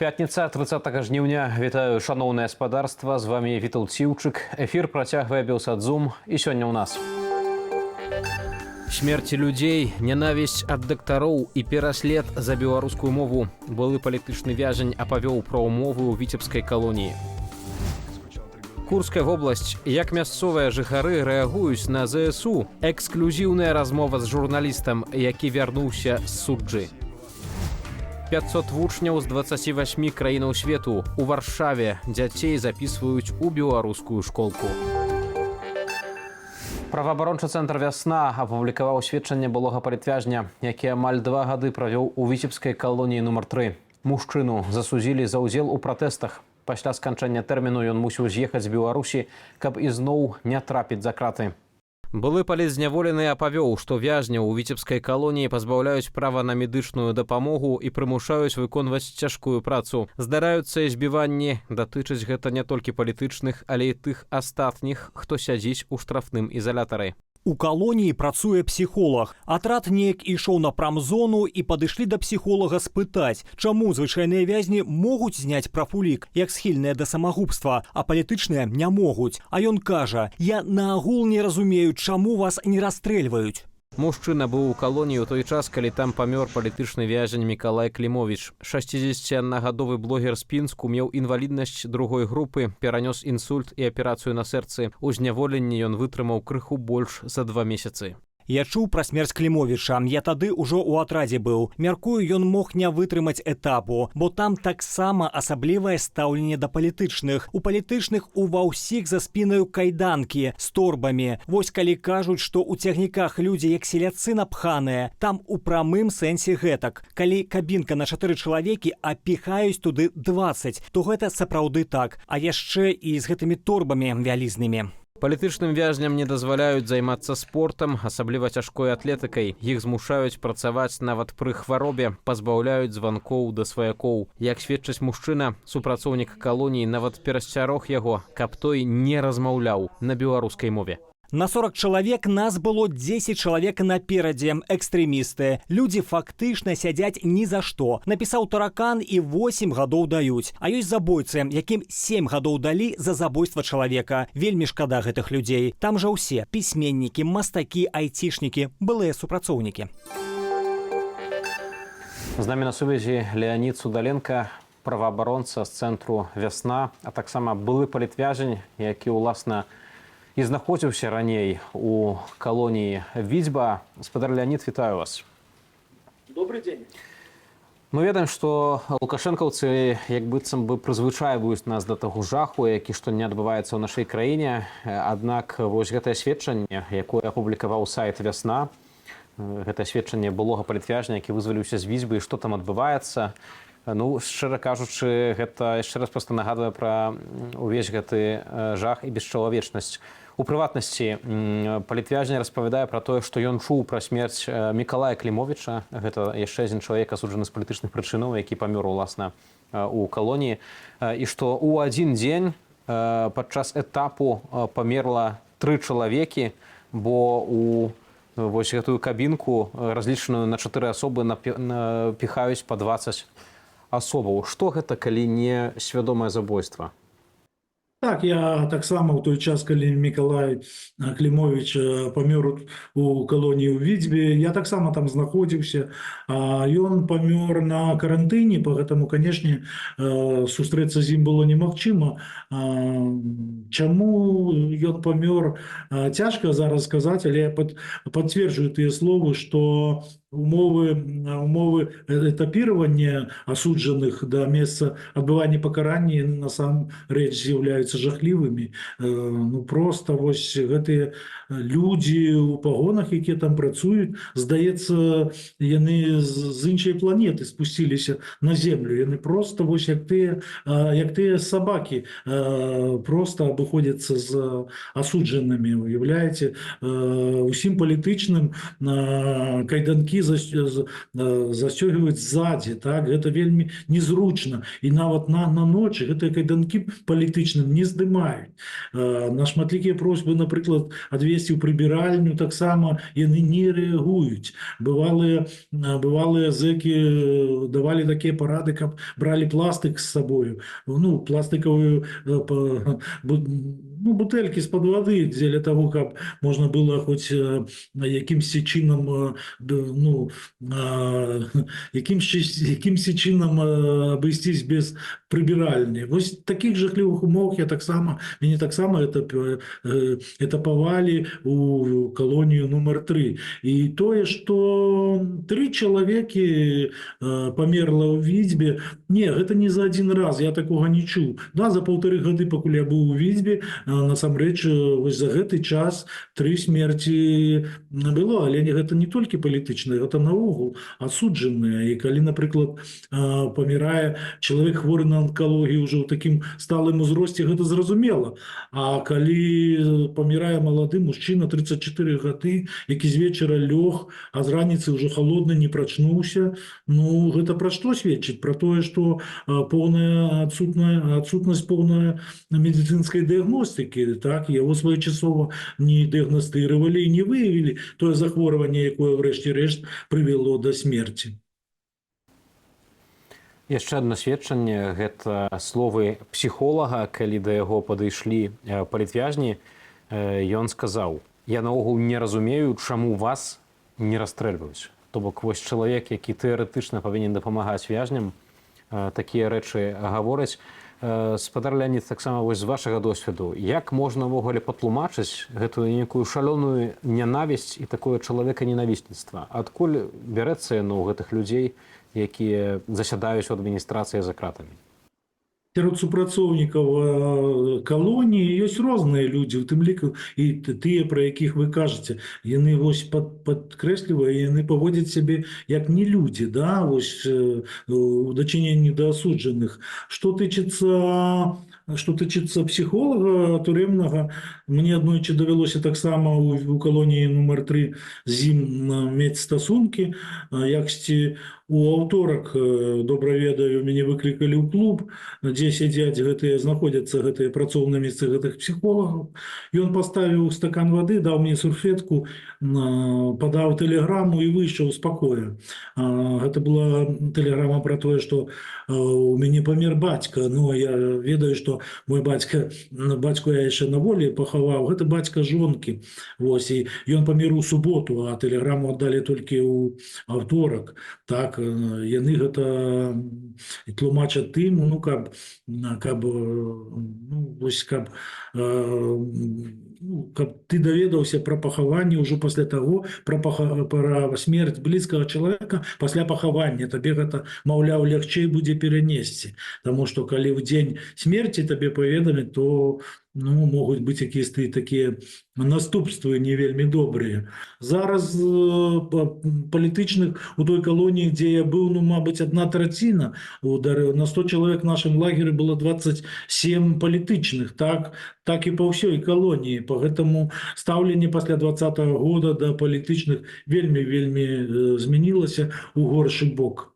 Пятница, 30 жніўня. Вітаю, шановное господарство. З вами Вітал Ціўчык. Эфир працягвае Белсадзум. І сёння ў нас. Смерці людзей, ненавісць ад дактароў і пераслед за беларускую мову. Былы палітычны вязень апавёў пра ўмовы ў віцебскай калоніі. Курская вобласць. Як мясцовыя жыхары рэагуюць на ЗСУ? Эксклюзіўная размова з журналістам, які вярнуўся з суджы. 500 вучняў з 28 краінаў свету. У Варшаве дзяцей запісваюць у беларускую школку. Праваабарончы цэнтр «Вясна» апублікаваў сведчанне былога палітвязня, які амаль 2 гады правёў у віцебскай калоніі нумар 3. Мужчыну засудзілі за ўдзел у пратэстах. Пасля сканчэння тэрміну ён мусіў з'ехаць з Беларусі, каб ізноў не трапіць за краты. Былы палітзняволены апавёў, што вязняў у віцебскай калоніі пазбаўляюць права на медычную дапамогу і прымушаюць выконваць цяжкую працу. Здараюцца і збіванні. Датычыць гэта не толькі палітычных, але і тых астатніх, хто сядзіць у штрафным ізалятары. У калоніі працуе псіхолог. Атрад неяк ішоў на прамзону і падышлі да псіхолага спытаць, чаму звычайныя вязні могуць зняць прафулік, як схільныя да самагубства, а палітычныя не могуць. А ён кажа: «Я наагул не разумею, чаму вас не расстрэльваюць». Мужчына быў у калоніі ў той час, калі там памёр палітычны вязень Мікалай Клімовіч. 61-гадовы блогер з Пінску меў інваліднасць другой групы, перанёс інсульт і аперацыю на сэрцы. У зняволенні ён вытрымаў крыху больш за 2 месяцы. Я чуў пра смерць Клімовіча. Я тады ўжо ў атрадзе быў. Мяркую, ён мог не вытрымаць этапу, бо там таксама асаблівае стаўленне да палітычных. У палітычных ува ўсіх за спінаю кайданкі з торбамі. Вось калі кажуць, што ў цягніках людзі як селядцы напханыя, там у прамым сэнсе гэтак. Калі кабінка на 4 чалавекі, а піхаюць туды 20, то гэта сапраўды так. А яшчэ і з гэтымі торбамі вялізнымі. Палітычным вязням не дазваляюць займацца спортам, асабліва цяжкой атлетыкай. Іх змушаюць працаваць нават пры хваробе, пазбаўляюць званкоў да сваякоў. Як сведчыць мужчына, супрацоўнік калоніі нават перасцярог яго, каб той не размаўляў на беларускай мове. На 40 чалавек нас было 10 чалавек наперадзе, экстрэмісты. Людзі фактычна сядзяць ні за што. Напісаў таракан і 8 гадоў даюць. А ёсць забойцы, якім 7 гадоў далі за забойства чалавека. Вельмі шкада гэтых людзей. Там жа ўсе пісьменнікі, мастакі, айцішнікі, былыя супрацоўнікі. З намі на сувязі Леонід Судаленко, праваабаронца з цэнтру «Вясна», а таксама былы палітвязень, які, уласна, і знаходзіўся раней у калоніі Віцьба. Спадар Леонід, вітаю вас. Добрый день. Мы ведаем, што лукашэнкаўцы як быццам бы прызвычайваюць нас да таго жаху, які што-не адбываецца ў нашай краіне. Аднак вось гэтае сведчанне, якое апублікаваў сайт «Вясна», гэта сведчанне былога палітвязня, які вызваліўся з Віцьбы, і што там адбываецца. Ну, шчыра кажучы, гэта яшчэ раз проста нагадвае пра увесь гэты жах і бесчалавечнасць. У прыватнасці, палітвязень распавядае пра тое, што ён чуў пра смерць Мікалая Клімовіча. Гэта яшчэ адзін чалавек, асуджаны з палітычных прычынаў, які памёр, уласна, у калоніі. І што ў адзін дзень падчас этапу памерла 3 чалавекі, бо у вось гэтую кабінку, разлічаную на 4 асобы, піхаюць па 20 асобаў. Што гэта, калі не свядомае забойства? Так, я таксама ў той час, калі Мікалай Клімовіч памёр у калоніі ў Віцьбе, я таксама там знаходзіўся. Ён памёр на карантыне, поэтому, канешне, сустрэцца з ім было немагчыма. Чаму ён памёр, цяжка зараз сказаць, але я пацверджую тыя словы, што умовы этапирования осудженных до места отбывания покарания насамрэч з'яўляюцца жахлівымі. Ну просто вось гэтыя людзі у пагонах, якія там працуюць, здаецца, яны з іншай планеты спусціліся на землю. Яны просто вось як тыя сабакі, просто або абыходзіцца з асуджанымі, уяўляеце, усім палітычным кайданкі застёгваюць ззаді, так, гэта вельмі незручна, і нават на ночы гэтыя кайданкі палітычным не здымаюць. На шматлікія просьбы, напрыклад, адвесці ў прыбіральню, таксама яны не рэагуюць. Бывалыя зэкі давалі такія парады, каб бралі пластык з сабою, пластикавую бутэлькі з-пад вады, дзеля таго, каб можна было хоць якімсьці чынам абысціся без прыбіральні. Вось такіх жахлівых умовах мяне таксама этапавалі у калонію нумар 3. І тое, што 3 чалавекі памерла ў Відзьбе, не, гэта не за адзін раз, я такога не чуў. Да, за 1,5 гады, пакуль я быў у Відзьбе, насамрэч, вось за гэты час 3 смерці было, але гэта не толькі палітычныя, гэта наогул асуджаныя. І калі, напрыклад, памірае чалавек хворы на онкалогію ўжо ў такім сталым узросце, гэта зразумела. А калі памірае малады мужчына 34 гады, які з вечара лёг, а з раніцы ўжо халодны, не прачнуўся, гэта пра што сведчыць? Пра тое, што адсутнасць поўная медыцынскай дыягностыкі, так, яго своечасова не дыягнастыравалі і не выявілі тое захворванне, якое врэшце рэшт прывяло да смерці. Яшчэ адно сведчанне – гэта словы псіхолага, калі да яго падышлі палітвязні. Ён сказаў: «Я наогул не разумею, чаму вас не расстрэльваюць». То бок, вось чалавек, які тэарэтычна павінен дапамагаць вязням, такія рэчы гавораць. Спадар Леонід, таксама вось з вашага досведу, як можна ўвогуле патлумачыць гэтую нейкую шалёную нянавісць і такое чалавека-ненавісніцтва? Адкуль бярэцца яно ў гэтых людзей, якія засядаюць у адміністрацыі за кратамі? Сярод супрацоўнікаў калоніі ёсць розныя людзі, у тым ліку і тыя, пра якіх вы кажаце. Яны вось падкрэсліваюць, яны паводзяць сябе як не людзі, да, вось у дачыненні да асуджаных. Што тычыцца псіхолага турэмнага, мне аднойчы давялося таксама у калоніі нумар 3 з ім мець стасункі. Яксьці у аўторак, добра ведаю, мяне выклікалі ў клуб, дзе сядзяць знаходзяцца гэтыя працоўныя месцы гэтых псіхолагаў. Ён паставіў стакан вады, даў мне сурфетку, падаў тэлеграму і выйшаў з пакоя. Гэта была тэлеграма пра тое, што у мяне памер бацька. Я ведаю, што мой бацьку я яшчэ на волі пахаваў, гэта бацька жонкі. І ён памер у суботу, а тэлеграму аддалі толькі ў аўторак. Так, яны гэта тлумачаць тым, каб ты даведаўся пра пахаванне ўжо пасля таго, пра смерць блізкага чалавека пасля пахавання. Табе гэта, маўляў, лягчэй будзе перанесці. Таму што калі ў дзень смерці табе паведамяць, то могуць быць якісь такія наступствы не вельмі добрыя. Зараз палітычных у той калоніі, дзе я быў, мабыць, 1/3. На 100 чалавек в нашым лагеры было 27 палітычных, так і па ўсёй калоніі. Поэтому стаўленне пасля 2020 года да палітычных вельмі змянілася ў горшы бок.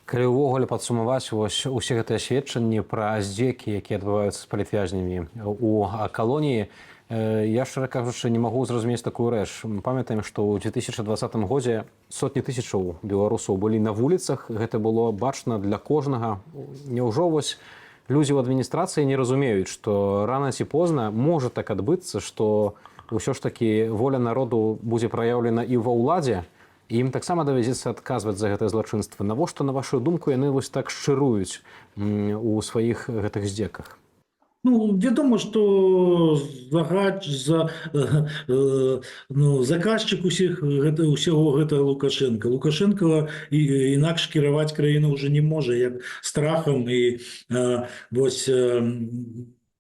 Калі ўвогуле падсумаваць усе гэтыя сведчанні пра здзекі, якія адбываюцца з палітвязнямі у калоніі, я, шчыра кажучы, не магу зразумець такую рэч. Памятаем, што ў 2020 годзе сотні тысячаў беларусаў былі на вуліцах. Гэта было бачна для кожнага. Няўжо вось людзі ў адміністрацыі не разумеюць, што рана ці позна можа так адбыцца, што ўсё ж такі воля народу будзе праяўлена і ва ўладзе, і ім таксама давядзецца адказваць за гэтае злачынства. Навошта, на вашу думку, яны вось так шчыруюць у сваіх гэтых здзеках? Вядома, што заказчык усяго гэта Лукашенко. Лукашенко інакш кіраваць краіну ўжо не можа, як страхам. І вось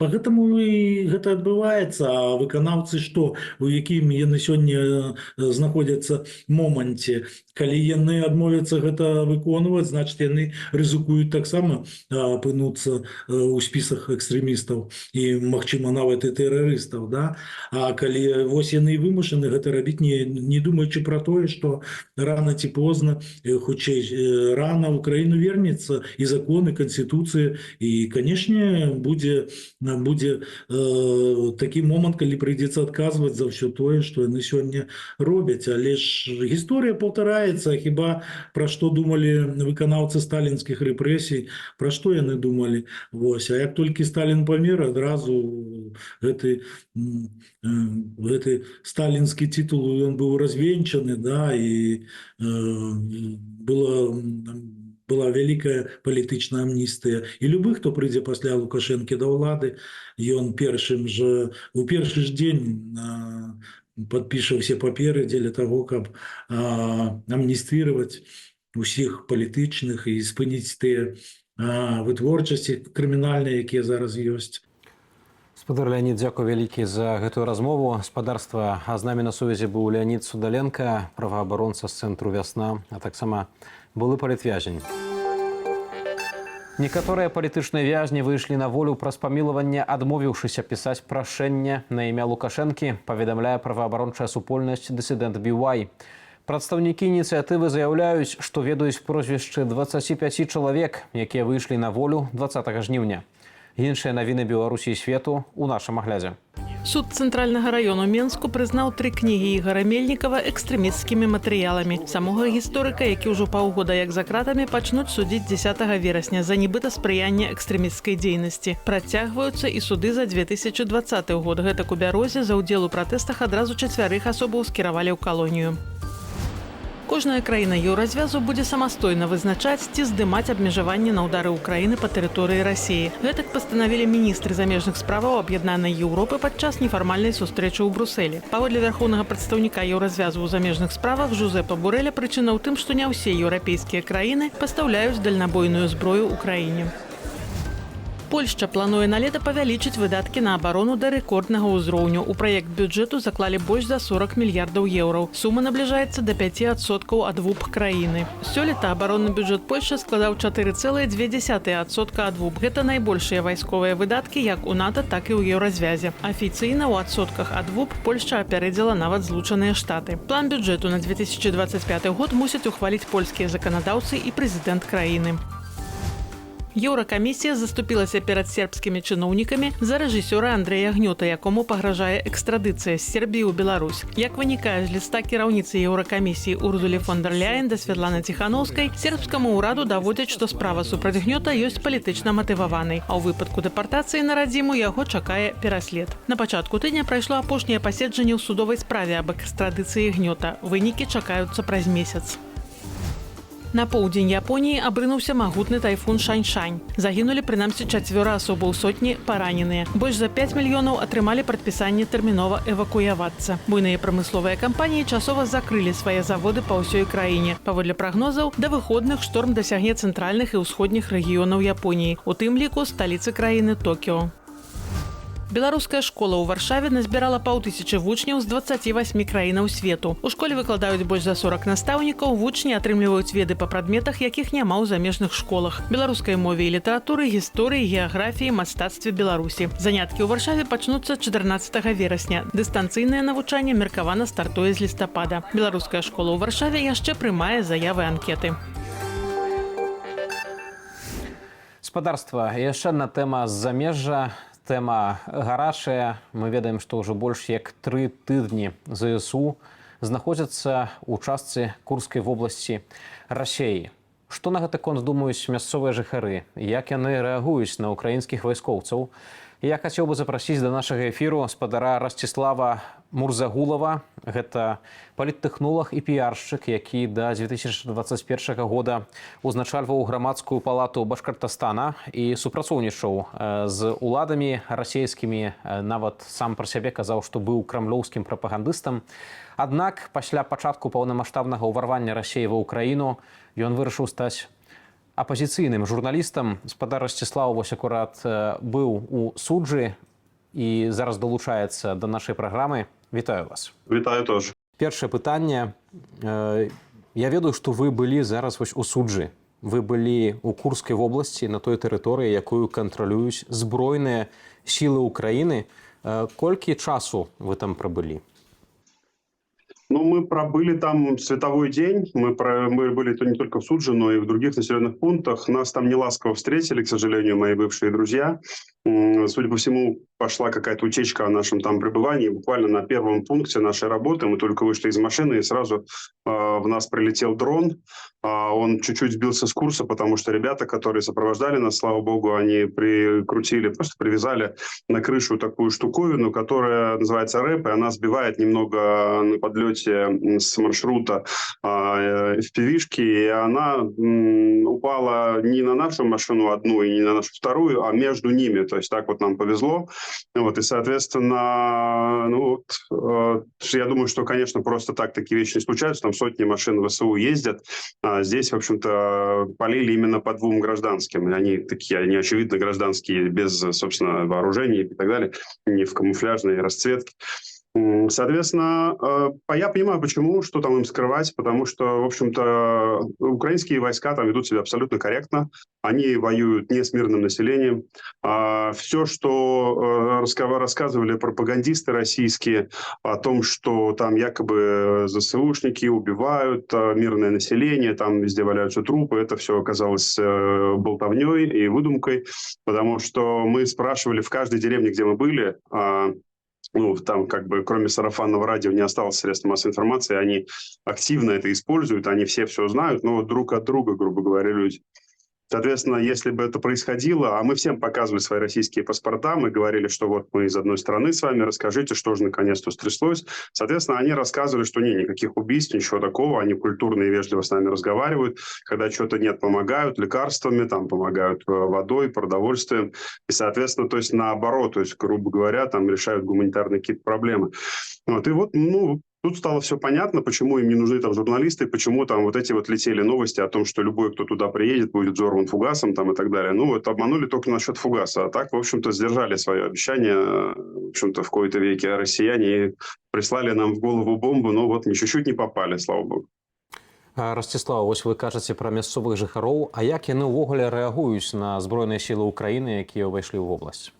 Поэтому і гэта адбываецца, а выканаўцы што, у якім яны сёння знаходзяцца моманце. Калі яны адмовяцца гэта выконваць, значыць яны рызыкуюць таксама апынуцца ў спісах экстрэмістаў і, магчыма, нават і тэрарыстаў, да? А калі вось яны вымушаны гэта рабіць, не думаючы пра тое, што рана ці позна, хутчэй рана ў краіну вернецца і законы, канстытуцыя, і, канешне, будзе такі момант, калі прыйдзецца адказваць за ўсё тое, што яны сёння робяць. Але ж гісторыя паўтараецца. Хіба пра што думалі выканаўцы сталінскіх рэпрэсій, пра што яны думалі. Вось. А як толькі Сталін памер, адразу гэты сталінскі титул ён быў развенчаны, да, і была вялікая палітычная амністыя. І любы, хто прыйдзе пасля Лукашэнкі да ўлады, ён у першы ж дзень подпіша все паперы дзеля таго, каб амністываць усіх палітычных і спыніць тыя вытворчасці крымінальныя, якія зараз ёсць. Спадар Леонид, дзякуй вялікі за гэтую размову. Спадарства, а з намі на сувязі быў Леонид Судаленко, праваабаронца з цэнтру «Вясна», а таксама былы палітвязень. Некаторыя палітычныя вязні выйшлі на волю праз памілаванне, адмовіўшыся пісаць прашэнне на імя Лукашэнкі, паведамляе праваабарончая супольнасць «Дысідэнт BY». Прадстаўнікі ініцыятывы заяўляюць, што ведаюць прозвішчы 25 чалавек, якія выйшлі на волю 20 жніўня. Іншыя навіны Беларусі і свету ў нашым аглядзе. Суд Цэнтральнага раёну Менску прызнаў 3 кнігі Ігара Мельнікава экстрэмісцкімі матэрыяламі. Самога гісторыка, які ўжо паўгода як за кратамі, пачнуць судзіць 10 верасня за нібыта спрыянне экстрэмісцкай дзейнасці. Працягваюцца і суды за 2020 год. Гэтак у Бярозе за ўдзел у пратэстах адразу 4 асобаў скіравалі ў калонію. Кожная краіна еўразвязу будзе самастойна вызначаць ці здымаць абмежаванні на ўдары ўкраіны па тэрыторыі Расіі. Гэтак пастанавілі міністры замежных справаў Аб'яднанай Еўропы падчас нефармальнай сустрэчы ў Брусэлі. Паводле вярхоўнага прадстаўніка еўразвязу ў замежных справах Жузепа Бурэля, прычына ў тым, што не ўсе еўрапейскія краіны пастаўляюць дальнабойную зброю ў краіне. Польшча плануе на лета павялічыць выдаткі на абарону да рэкорднага ўзроўню. У праект бюджэту заклалі больш за 40 мільярдаў еўраў. Сума набліжаецца да 5% ад ВУП краіны. Сёлета абаронны бюджэт Польшчы складаў 4,2% ад ВУП. Гэта найбольшыя вайсковыя выдаткі як у НАТО, так і ў еўразвязе. Афіцыйна ў адсотках ад ВУП Польшча апярэдзіла нават Злучаныя Штаты. План бюджэту на 2025 год мусяць ухваліць польскія заканадаўцы і прэзідэнт краіны. Еўракамісія заступілася перад сербскімі чыноўнікамі за рэжысёра Андрэя Гнёта, якому пагражае экстрадыцыя з Сербіі ў Беларусь. Як вынікае з ліста кіраўніцы Еўракамісіі Урзулі фон дэр Ляйен да Святланы Ціханаўскай, сербскаму ўраду даводзяць, што справа супраць Гнёта ёсць палітычна матываванай, а ў выпадку дэпартацыі на радзіму яго чакае пераслед. На пачатку тыдня прайшло апошняе паседжанне ў судовай справе аб экстрадыцыі Гнёта. Вынікі чакаюцца праз месяц. На поўдзень Японіі абрынуўся магутны тайфун Шань-Шань. Загінулі прынамсі 4 асобаў, сотні параненыя. Больш за 5 мільёнаў атрымалі прадпісанне тэрмінова эвакуявацца. Буйныя прамысловыя кампаніі часова закрылі свае заводы па ўсёй краіне. Паводле прагнозаў, да выходных шторм дасягне цэнтральных і ўсходніх рэгіёнаў Японіі, у тым ліку сталіцы краіны Токіо. Беларуская школа ў Варшаве назбірала 500 вучняў з 28 краінаў свету. У школе выкладаюць больш за 40 настаўнікаў, вучні атрымліваюць веды па прадметах, якіх няма ў замежных школах. Беларускай мове і літаратуры, гісторыі, геаграфіі, мастацтве Беларусі. Заняткі ў Варшаве пачнуцца 14 верасня. Дыстанцыйнае навучанне меркавана стартуе з лістапада. Беларуская школа ў Варшаве яшчэ прымае заявы анкеты. Спадарства, яшчэ адна тэма з замежжа. Тэма гарачая. Мы ведаем, што ўжо больш як 3 тыдні ЗСУ знаходзяцца ў частцы Курскай вобласці Расіі. Што на гэты конт думаюць мясцовыя жыхары? Як яны рэагуюць на украінскіх вайскоўцаў? Я хацеў бы запрасіць да нашага эфіру спадара Расціслава Мурзагулава. Гэта паліттэхнолаг і піяршчык, які да 2021 года узначальваў грамадскую палату Башкартастана і супрацоўнічаў з уладамі расійскімі. Нават сам пра сябе казаў, што быў крамлёўскім прапагандыстам. Аднак пасля пачатку паўнамаштабнага ўварвання Расіі ва ўкраіну ён вырашыў стаць апазіцыйным журналістам. Спадар Расціслаў вось акурат быў у суджы і зараз далучаецца да нашай праграмы. Вітаю вас. Вітаю тоже. Першае пытанне. Я ведаю, што вы былі зараз вось у суджы. Вы былі ў Курскай вобласці на той тэрыторыі, якую кантралююць збройныя сілы Украіны. Колькі часу вы там прабылі? Ну, мы пробыли там световой день. Мы были не только в Судже, но и в других населенных пунктах. Нас там неласково встретили, к сожалению, мои бывшие друзья. Судя по всему, пошла какая-то утечка о нашем там пребывании. Буквально на первом пункте нашей работы мы только вышли из машины, и сразу в нас прилетел дрон. Он чуть-чуть сбился с курса, потому что ребята, которые сопровождали нас, слава богу, они просто привязали на крышу такую штуковину, которая называется рэп, и она сбивает немного на подлете с маршрута FPV-шки, и она упала не на нашу машину одну и не на нашу вторую, а между ними. То есть так вот нам повезло. Вот, и, соответственно, я думаю, что, конечно, просто так такие вещи не случаются. Там сотни машин ВСУ ездят. А здесь, в общем-то, полили именно по двум гражданским. Они такие, они очевидно гражданские, без, собственно, вооружений и так далее, не в камуфляжной расцветке. Соответственно, я понимаю, почему, что там им скрывать, потому что, в общем-то, украинские войска там ведут себя абсолютно корректно, они воюют не с мирным населением. Все, что рассказывали пропагандисты российские о том, что там якобы ЗСУшники убивают мирное население, там везде валяются трупы, это все оказалось болтовней и выдумкой, потому что мы спрашивали в каждой деревне, где мы были, там как бы кроме сарафанного радио не осталось средств массовой информации, они активно это используют, они все знают, но друг от друга, грубо говоря, люди. Соответственно, если бы это происходило, а мы всем показывали свои российские паспорта, мы говорили, что вот мы из одной страны с вами, расскажите, что же наконец-то стряслось. Соответственно, они рассказывали, что никаких убийств, ничего такого, они культурно и вежливо с нами разговаривают, когда что-то нет, помогают лекарствами, там помогают водой, продовольствием. И, соответственно, то есть наоборот, то есть, грубо говоря, там решают гуманитарные какие-то проблемы. Вот, и вот, тут стало все понятно, почему им не нужны там журналисты, почему там вот эти вот летели новости о том, что любой, кто туда приедет, будет взорван фугасом там и так далее. Обманули только насчет фугаса. А так, в общем-то, сдержали свое обещание, в общем-то, в кои-то веке россияне и прислали нам в голову бомбу, но ни чуть-чуть не попали, слава богу. Ростислав, ось вы кажаце пра мясцовых жыхароў, а як яны ўвогуле рэагуюць на збройныя сілы Украіны, якія ўвайшлі ў вобласць?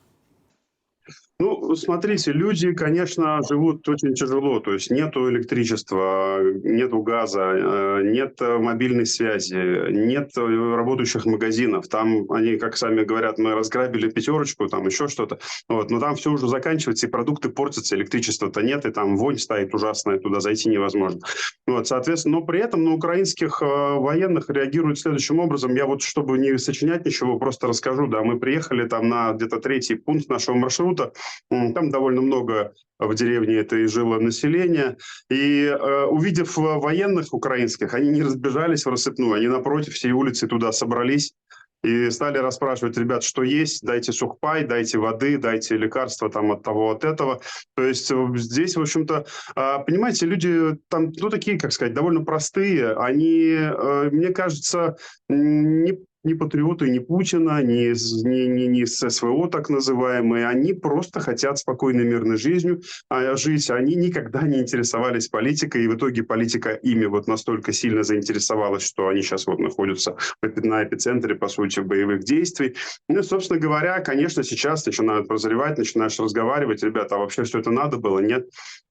Смотрите, люди, конечно, живут очень тяжело. То есть нету электричества, нету газа, нет мобильной связи, нет работающих магазинов. Там они, как сами говорят, мы разграбили пятерочку, там еще что-то. Но там все уже заканчивается, и продукты портятся, электричества-то нет, и там вонь стоит ужасная, туда зайти невозможно. Соответственно, но при этом на украинских военных реагируют следующим образом. Я чтобы не сочинять ничего, просто расскажу. Да, мы приехали там на где-то 3-й пункт нашего маршрута. Там довольно много в деревне этой жило население. И увидев военных украинских, они не разбежались в рассыпную, они напротив всей улицы туда собрались и стали расспрашивать ребят, что есть, дайте сухпай, дайте воды, дайте лекарства там от того, от этого. То есть здесь, в общем-то, понимаете, люди там, такие, как сказать, довольно простые. Они, мне кажется, не патриоты, не Путина, не СВО так называемые. Они просто хотят спокойной мирной жизнью жить. Они никогда не интересовались политикой, и в итоге политика ими настолько сильно заинтересовалась, что они сейчас находятся на эпицентре, по сути, боевых действий. Собственно говоря, конечно, сейчас начинают прозревать, начинаешь разговаривать. Ребята, а вообще все это надо было? Нет?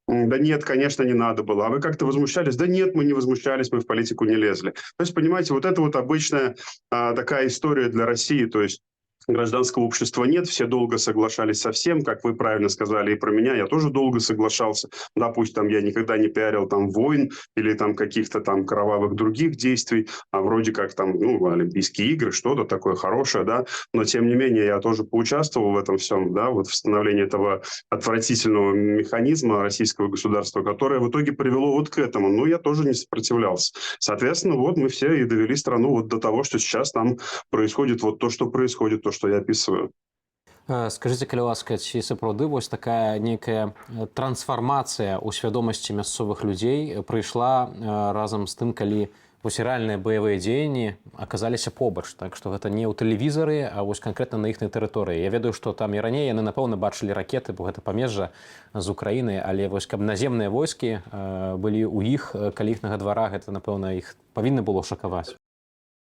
Да нет, конечно, не надо было. А вы как-то возмущались? Да нет, мы не возмущались, мы в политику не лезли. То есть, понимаете, это обычная такая история для России. То есть гражданского общества нет, все долго соглашались со всем, как вы правильно сказали и про меня, я тоже долго соглашался. Да, пусть там я никогда не пиарил там войн или там каких-то там кровавых других действий, а вроде как там, Олимпийские игры, что-то такое хорошее, да, но тем не менее я тоже поучаствовал в этом всем, да, в становлении этого отвратительного механизма российского государства, которое в итоге привело к этому, но я тоже не сопротивлялся. Соответственно, мы все и довели страну до того, что сейчас там происходит то, что происходит, то, что я описываю. Скажите, калі ласка, ці сапраўды такая некая трансфармацыя ў свядомасці мясцовых людзей прыйшла разам з тым, калі вось рэальныя баявыя дзеянні аказаліся побач, так што гэта не ў тэлевізары, а вось канкрэтна на іхнай тэрыторыі. Я ведаю, што там і раней яны напэўна бачылі ракеты, бо гэта памежжа з Украіны, але вось каб наземныя войскі былі ў іх каля іхнага двара, гэта напэўна іх павінна было шакаваць.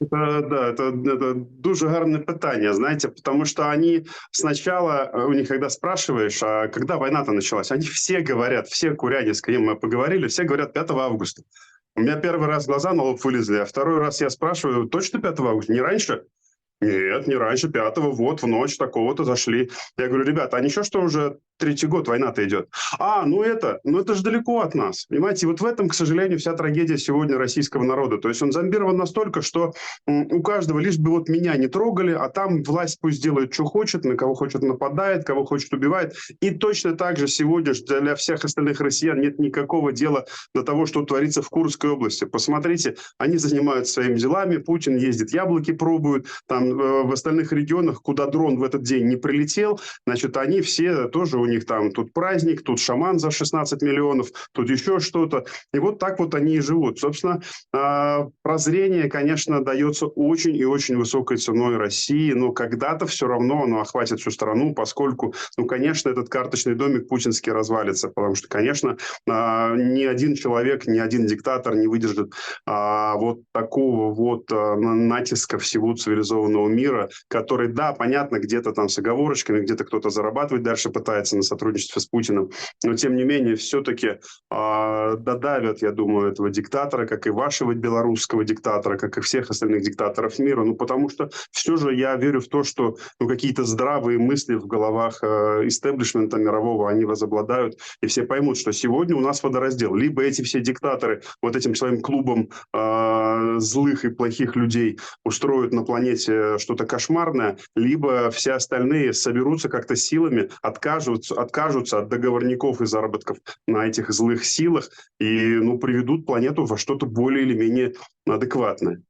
Это дуже гарное питание, знаете, потому что они сначала, у них когда спрашиваешь, а когда война-то началась, они все говорят, все куряне, с кем мы поговорили, все говорят 5 августа. У меня первый раз глаза на лоб вылезли, а второй раз я спрашиваю, точно 5 августа, не раньше? Нет, не раньше, 5-го, вот, в ночь такого-то зашли. Я говорю, ребята, а ничего, что уже 3-й год война-то идет? Ну это же далеко от нас. Понимаете, и вот в этом, к сожалению, вся трагедия сегодня российского народа. То есть он зомбирован настолько, что у каждого лишь бы вот меня не трогали, а там власть пусть делает, что хочет, на кого хочет нападает, кого хочет убивает. И точно так же сегодня для всех остальных россиян нет никакого дела до того, что творится в Курской области. Посмотрите, они занимаются своими делами, Путин ездит, яблоки пробует, там в остальных регионах, куда дрон в этот день не прилетел, значит, они все тоже, у них там тут праздник, тут шаман за 16 миллионов, тут еще что-то. И вот так вот они и живут. Собственно, прозрение, конечно, дается очень и очень высокой ценой России, но когда-то все равно оно охватит всю страну, поскольку, конечно, этот карточный домик путинский развалится, потому что, конечно, ни один человек, ни один диктатор не выдержит вот такого вот натиска всего цивилизованного мира, который, да, понятно, где-то там с оговорочками, где-то кто-то зарабатывать дальше пытается на сотрудничестве с Путиным, но тем не менее все-таки додавят, я думаю, этого диктатора, как и вашего белорусского диктатора, как и всех остальных диктаторов мира, потому что все же я верю в то, что какие-то здравые мысли в головах истеблишмента мирового, они возобладают, и все поймут, что сегодня у нас водораздел. Либо эти все диктаторы вот этим своим клубом злых и плохих людей устроят на планете что-то кошмарное, либо все остальные соберутся как-то силами, откажутся от договорников и заработков на этих злых силах и приведут планету во что-то более или менее адекватное.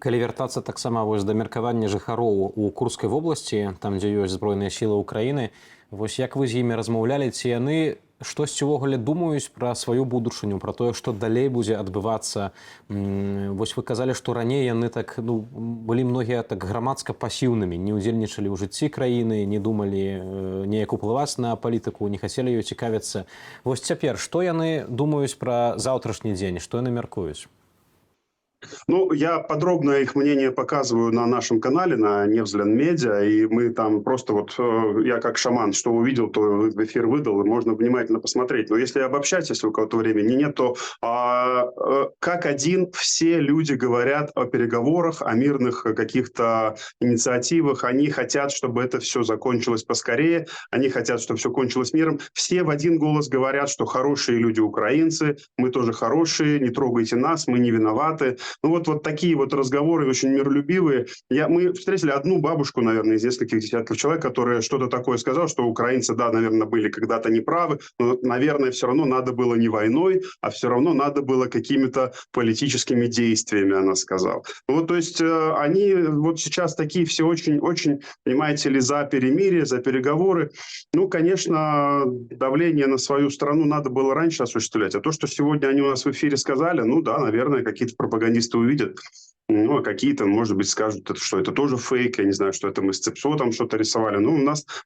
Калі вяртацца таксама вось да меркавання жыхароў у Курскай вобласці, там дзе ёсць збройныя сілы Украіны, вось як вы з імі размаўлялі, ці яны штосьці ўвогуле думаюць пра сваю будучыню, пра тое, што далей будзе адбывацца. Вось вы казалі, што раней яны так, былі многія так грамадска пасіўнымі, не ўдзельнічалі ў жыцці краіны, не думалі неяк уплываць на палітыку, не хацелі ёй цікавіцца. Вось цяпер, што яны думаюць пра заўтрашні дзень, што яны мяркуюць? Я подробно их мнение показываю на нашем канале, на Невзлен Медиа, и мы там просто я как шаман, что увидел, то в эфир выдал, и можно внимательно посмотреть. Но если обобщать, если у кого-то времени нет, то как один все люди говорят о переговорах, о мирных каких-то инициативах, они хотят, чтобы это все закончилось поскорее, они хотят, чтобы все кончилось миром. Все в один голос говорят, что хорошие люди украинцы, мы тоже хорошие, не трогайте нас, мы не виноваты. Вот такие вот разговоры очень миролюбивые. Мы встретили одну бабушку, наверное, из нескольких десятков человек, которая что-то такое сказала, что украинцы, да, наверное, были когда-то неправы, но, наверное, все равно надо было не войной, а все равно надо было какими-то политическими действиями, она сказала. То есть они вот сейчас такие все очень-очень, понимаете ли, за перемирие, за переговоры. Конечно, давление на свою страну надо было раньше осуществлять. А то, что сегодня они у нас в эфире сказали, да, наверное, какие-то пропагандисты увидят. А какие-то, может быть, скажут, что это тоже фейк, я не знаю, что это мы с ЦЕПСО там что-то рисовали.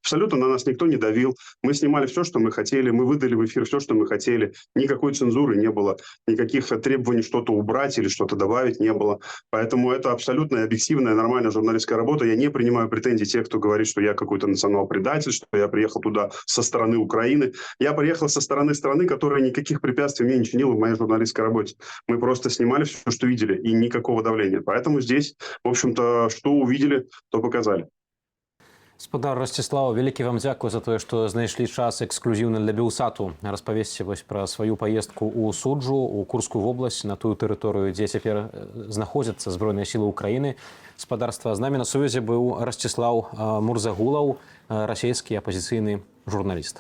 Абсолютно на нас никто не давил. Мы снимали все, что мы хотели, мы выдали в эфир все, что мы хотели. Никакой цензуры не было, никаких требований что-то убрать или что-то добавить не было. Поэтому это абсолютно объективная, нормальная журналистская работа. Я не принимаю претензий тех, кто говорит, что я какой-то национал-предатель, что я приехал туда со стороны Украины. Я приехал со стороны страны, которая никаких препятствий мне не чинила в моей журналистской работе. Мы просто снимали все, что видели, и никакого давления. Поэтому здесь, в общем-то, что увидели, то показали. Спадар Ростислав, вялікі вам дзякуй за тое, што знайшлі час эксклюзіўна для Белсату распавесці пра сваю паездку ў Суджу, у Курскую вобласць, на тую тэрыторыю, дзе цяпер знаходзяцца збройныя сілы Украіны. Спадарства, з намі на сувязі быў Ростислав Мурзагулаў, расійскі апазіцыйны журналіст.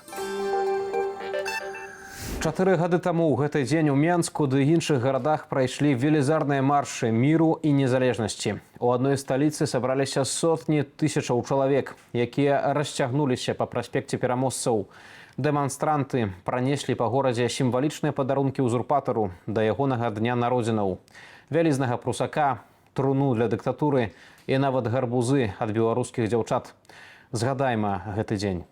4 гады таму ў гэты дзень у Менску ды іншых гарадах прайшлі велізарныя маршы міру і незалежнасці. У адной сталіцы сабраліся сотні тысячаў чалавек, якія расцягнуліся па праспекце пераможцаў. Дэманстранты пранеслі па горадзе сімвалічныя падарункі ўзурпатару да ягонага дня народзінаў. Вялізнага прусака, труну для дыктатуры і нават гарбузы ад беларускіх дзяўчат. Згадайма гэты дзень.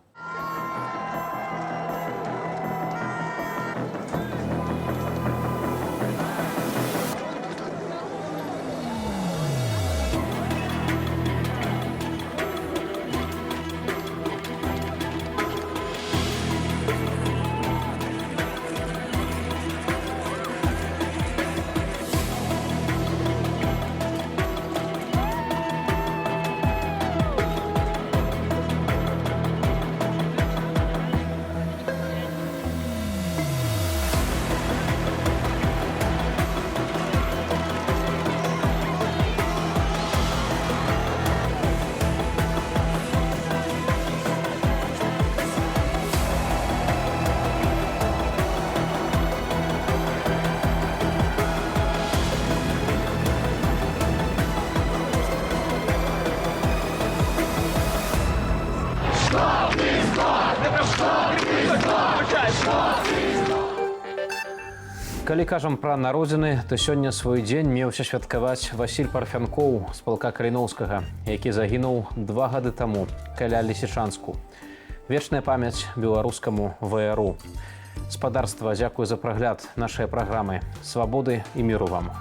Калі кажам пра народзіны, то сёння свой дзень меўся святкаваць Васіль Парфянкоў з палка Каліноўскага, які загінуў 2 гады таму каля Лісічанску. Вечная памяць беларускаму ВРУ. Спадарства, дзякуй за прагляд нашай праграмы. Свабоды і міру вам.